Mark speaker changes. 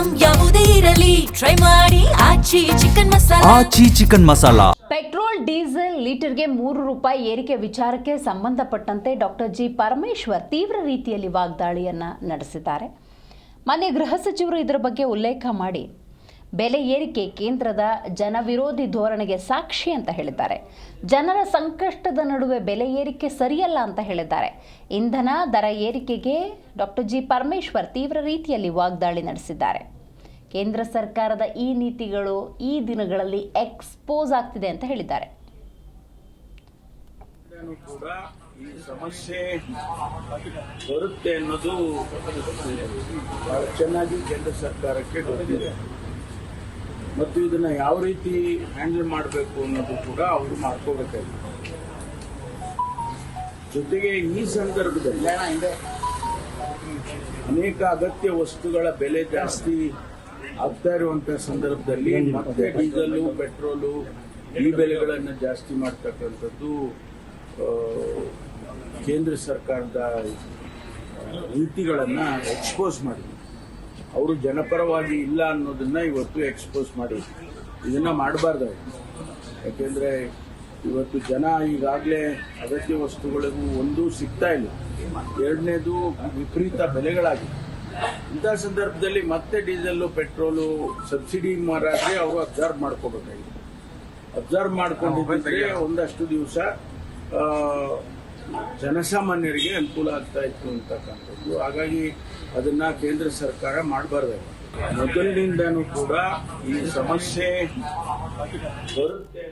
Speaker 1: Item ಯಾವುದೇ ಇರಲಿ try ಮಾಡಿ ಆಚಿ ಚಿಕನ್ ಮಸಾಲಾ.
Speaker 2: ಆಚಿ ಚಿಕನ್ ಮಸಾಲಾ.
Speaker 3: ಪೆಟ್ರೋಲ್ ಡೀಸೆಲ್ ಲೀಟರ್ಗೆ ₹3 ಏರಿಕೆ ವಿಚಾರಕ್ಕೆ ಸಂಬಂಧಪಟ್ಟಂತೆ ಡಾಕ್ಟರ್ ಜಿ ಪರಮೇಶ್ವರ್ ತೀವ್ರ ರೀತಿಯಲ್ಲಿ ವಾಗ್ದಾಳಿಯನ್ನು ನಡೆಸಿದ್ದಾರೆ. ಮಾನ್ಯ ಗೃಹ ಸಚಿವರು ಇದರ ಬಗ್ಗೆ ಉಲ್ಲೇಖ ಮಾಡಿ ಬೆಲೆ ಏರಿಕೆ ಕೇಂದ್ರದ ಜನವಿರೋಧಿ ಧೋರಣೆಗೆ ಸಾಕ್ಷಿ ಅಂತ ಹೇಳಿದ್ದಾರೆ. ಜನರ ಸಂಕಷ್ಟದ ನಡುವೆ ಬೆಲೆ ಏರಿಕೆ ಸರಿಯಲ್ಲ ಅಂತ ಹೇಳಿದ್ದಾರೆ. ಇಂಧನ ದರ ಏರಿಕೆಗೆ ಡಾಕ್ಟರ್ ಜಿ ಪರಮೇಶ್ವರ್ ತೀವ್ರ ರೀತಿಯಲ್ಲಿ ವಾಗ್ದಾಳಿ ನಡೆಸಿದ್ದಾರೆ. ಕೇಂದ್ರ ಸರ್ಕಾರದ ಈ ನೀತಿಗಳು ಈ ದಿನಗಳಲ್ಲಿ ಎಕ್ಸ್ಪೋಸ್ ಆಗ್ತಿದೆ ಅಂತ ಹೇಳಿದ್ದಾರೆ.
Speaker 4: ಕೂಡ ಈ ಸಮಸ್ಯೆ ಬರುತ್ತೆ ಅನ್ನೋದು ಚೆನ್ನಾಗಿ ಕೇಂದ್ರ ಸರ್ಕಾರಕ್ಕೆ ಗೊತ್ತಿದೆ ಮತ್ತು ಇದನ್ನ ಯಾವ ರೀತಿ ಹ್ಯಾಂಡಲ್ ಮಾಡಬೇಕು ಅನ್ನೋದು ಕೂಡ ಅವರು ಮಾಡ್ಕೋಬೇಕಾಗಿದೆ. ಜೊತೆಗೆ ಈ ಸಂದರ್ಭದಲ್ಲಿ ಅನೇಕ ಅಗತ್ಯ ವಸ್ತುಗಳ ಬೆಲೆ ಜಾಸ್ತಿ ಆಗ್ತಾ ಇರುವಂತಹ ಸಂದರ್ಭದಲ್ಲಿ ಮತ್ತೆ ಡೀಸೆಲ್ ಪೆಟ್ರೋಲು ಈ ಬೆಲೆಗಳನ್ನು ಜಾಸ್ತಿ ಮಾಡ್ತಕ್ಕಂಥದ್ದು ಕೇಂದ್ರ ಸರ್ಕಾರದ ನೀತಿಗಳನ್ನು ಎಕ್ಸ್ಪೋಸ್ ಮಾಡಿದೆ. ಅವರು ಜನಪರವಾಗಿ ಇಲ್ಲ ಅನ್ನೋದನ್ನ ಇವತ್ತು ಎಕ್ಸ್ಪೋಸ್ ಮಾಡಿ ಇದನ್ನ ಮಾಡಬಾರ್ದಾಗಿತ್ತು. ಯಾಕೆಂದ್ರೆ ಇವತ್ತು ಜನ ಈಗಾಗಲೇ ಅಗತ್ಯ ವಸ್ತುಗಳಿಗೂ ಒಂದು ಸಿಗ್ತಾ ಇಲ್ಲ, ಎರಡನೇದು ವಿಪರೀತ ಬೆಲೆಗಳಾಗಿದೆ. ಇಂಥ ಸಂದರ್ಭದಲ್ಲಿ ಮತ್ತೆ ಡೀಸೆಲ್ ಪೆಟ್ರೋಲು ಸಬ್ಸಿಡಿ ಮಾರಾದ್ರೆ ಅವರು ಅಬ್ಸರ್ವ್ ಮಾಡ್ಕೋಬೇಕಾಗಿತ್ತು. ಅಬ್ಸರ್ವ್ ಮಾಡ್ಕೊಂಡಿದ್ರೆ ಒಂದಷ್ಟು ದಿವಸ ಜನಸಾಮಾನ್ಯರಿಗೆ ಅನುಕೂಲ ಆಗ್ತಾ ಇತ್ತು ಅಂತಕ್ಕಂಥದ್ದು. ಹಾಗಾಗಿ ಅದನ್ನ ಕೇಂದ್ರ ಸರ್ಕಾರ ಮಾಡಬಾರ್ದಾಗಿತ್ತು. ಮೊದಲಿನಿಂದನೂ ಕೂಡ ಈ ಸಮಸ್ಯೆ ಬರುತ್ತೆ